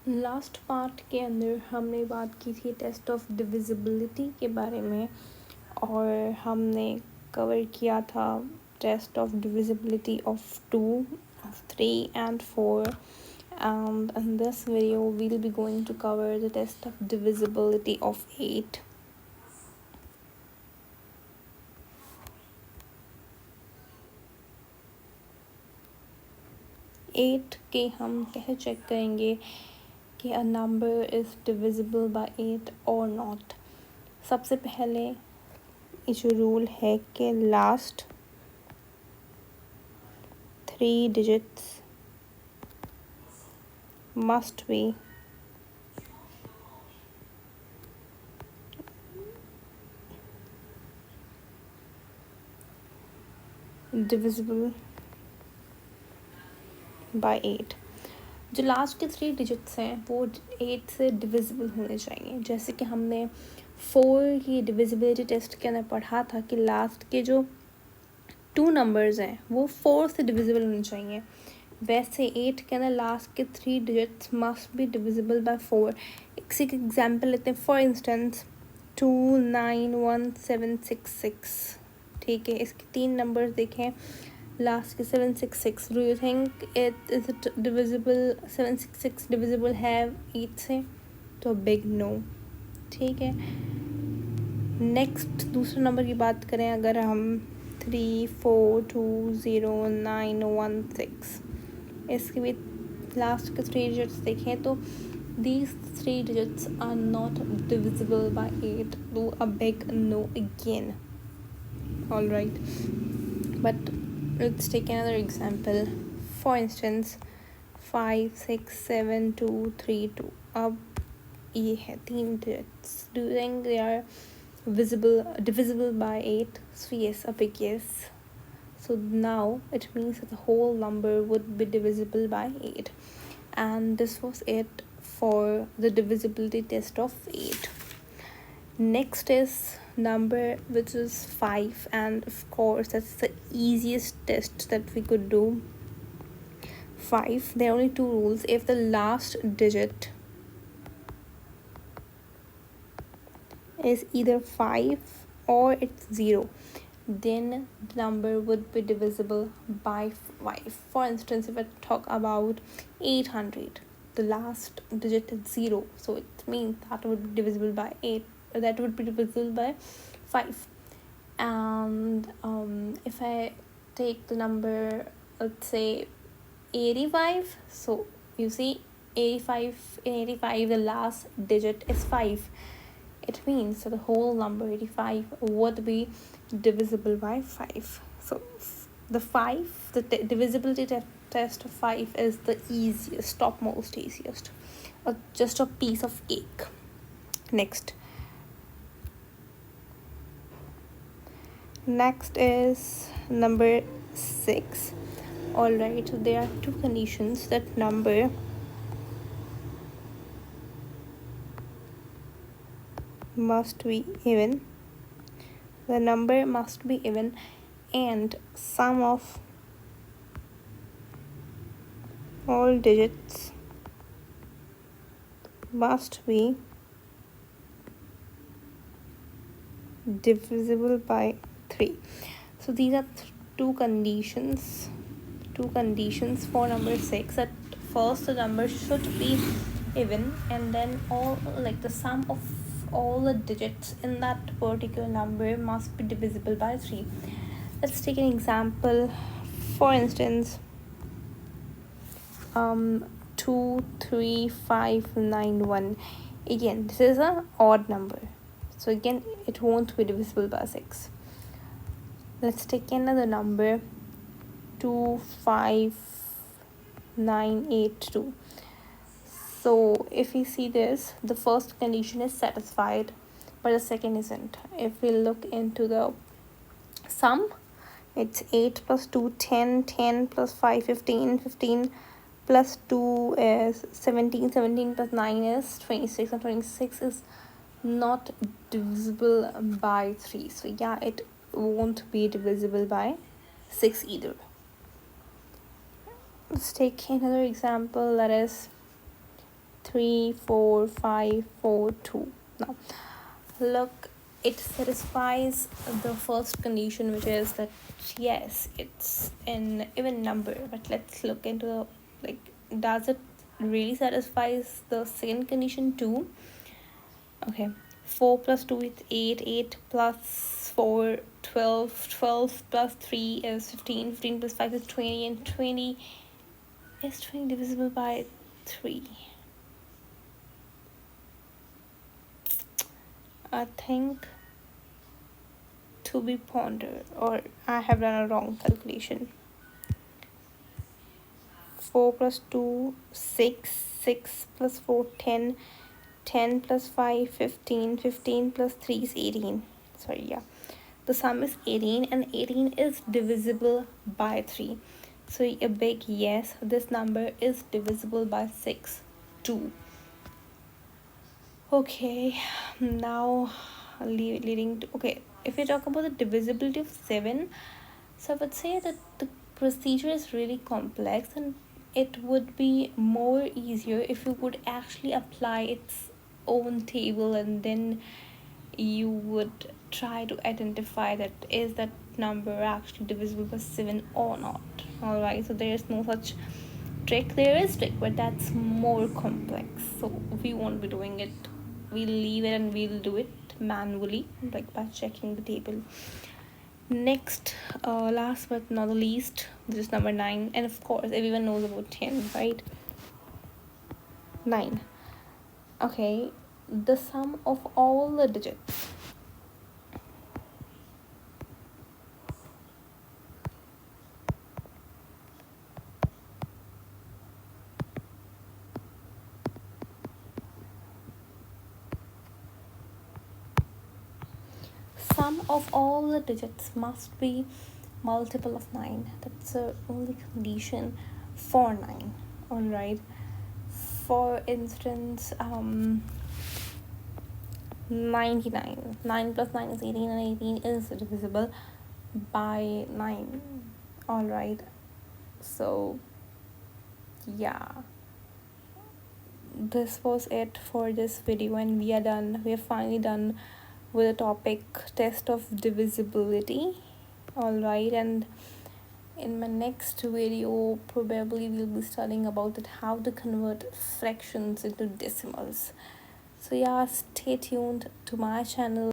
Last part के अंदर हमने बात की थी टेस्ट ऑफ डिविजिबिलिटी के बारे में, और हमने कवर किया था test of divisibility of 2, of 3 and 4, and in this video we'll be going to cover the test of divisibility of 8. Eight के हम कैसे चेक करेंगे कि a number is divisible by 8 or not. सबसे पहले ये जो रूल है कि last 3 digits must be divisible by 8. जो लास्ट के 3 डिजिट्स हैं वो 8 से डिविजिबल होने चाहिए। जैसे कि हमने 4 की डिविजिबिलिटी टेस्ट के अंदर पढ़ा था कि लास्ट के जो 2 नंबर्स हैं वो 4 से डिविजिबल होने चाहिए, वैसे 8 के अंदर लास्ट के 3 digits must be divisible by 4। इसी का एग्जांपल लेते हैं। फॉर इंस्टेंस 291766, ठीक है, इसके 3 नंबर्स देखें, लास्ट के 766। Do you think it divisible, 766 divisible है 8 से? तो बिग नो, ठीक है। नेक्स्ट दूसरे नंबर की बात करें, अगर हम 34209116, इसके भी लास्ट के 3 डिजिट्स देखें तो these 3 digits are not divisible by 8. Do a big no again. All right, but let's take another example. For instance 567232, अब ये है 3 digits. Do you think they are divisible by 8? So yes, a big yes. So now it means that the whole number would be divisible by 8. And this was it for the divisibility test of 8. Next is number which is 5, and of course that's the easiest test that we could do. 5, there are only 2 rules. If the last digit is either 5 or it's 0, then the number would be divisible by 5. For instance, if I talk about 800, the last digit is 0, so it means that would be divisible by 8, that would be divisible by 5. And if I take the number, let's say 85, so you see 85, in 85 the last digit is 5. It means that the whole number 85 would be divisible by 5. So the divisibility test of 5 is the easiest, topmost easiest, just a piece of cake. Next is number 6. All right, so there are 2 conditions. That number must be even, the number must be even, and sum of all digits must be divisible by 3. So these are 2 conditions for number 6. At first the number should be even, and then all, like, the sum of all the digits in that particular number must be divisible by 3. Let's take an example. For instance 23591. Again, this is an odd number, so again it won't be divisible by 6. Let's take another number, 25982. So if we see this, the first condition is satisfied, but the second isn't. If we look into the sum, it's 8 plus 2 10, 10 plus 5 15, 15 plus 2 is 17, 17 plus 9 is 26, and 26 is not divisible by 3. So yeah, it won't be divisible by 6 either. Let's take another example, that is 3 4 5 4 2. Now look, it satisfies the first condition, which is that yes, it's an even number. But let's look into the, like, does it really satisfies the second condition too? Okay, 4 plus 2 is 8, 8 plus 4 12, 12 plus 3 is 15, 15 plus 5 is 20, and 20 is 20 divisible by 3. I think to be pondered, or I have done a wrong calculation. 4 plus 2 6, 6 plus 4 10, 10 plus 5 15, 15 plus 3 is 18. Sorry, yeah, the sum is 18, and 18 is divisible by 3. So a big yes, this number is divisible by 6 too. Okay, now leading to, okay, if we talk about the divisibility of 7, so I would say that the procedure is really complex, and it would be more easier if you would actually apply its own table, and then you would try to identify that is that number actually divisible by 7 or not. All right, so there is no such trick. There is trick, but that's more complex, so we won't be doing it. We'll leave it and we'll do it manually, like by checking the table. Next, last but not the least, this is number 9, and of course everyone knows about 10, right? 9. Okay, the sum of all the digits. Sum of all the digits must be multiple of 9. That's the only condition for 9. All right, for instance, 99, 9 plus 9 is 18, and 18 is divisible by 9. All right, so yeah, this was it for this video, and we are done. We are finally done with the topic test of divisibility. All right, and in my next video probably we'll be studying about it, how to convert fractions into decimals. So yeah, stay tuned to my channel.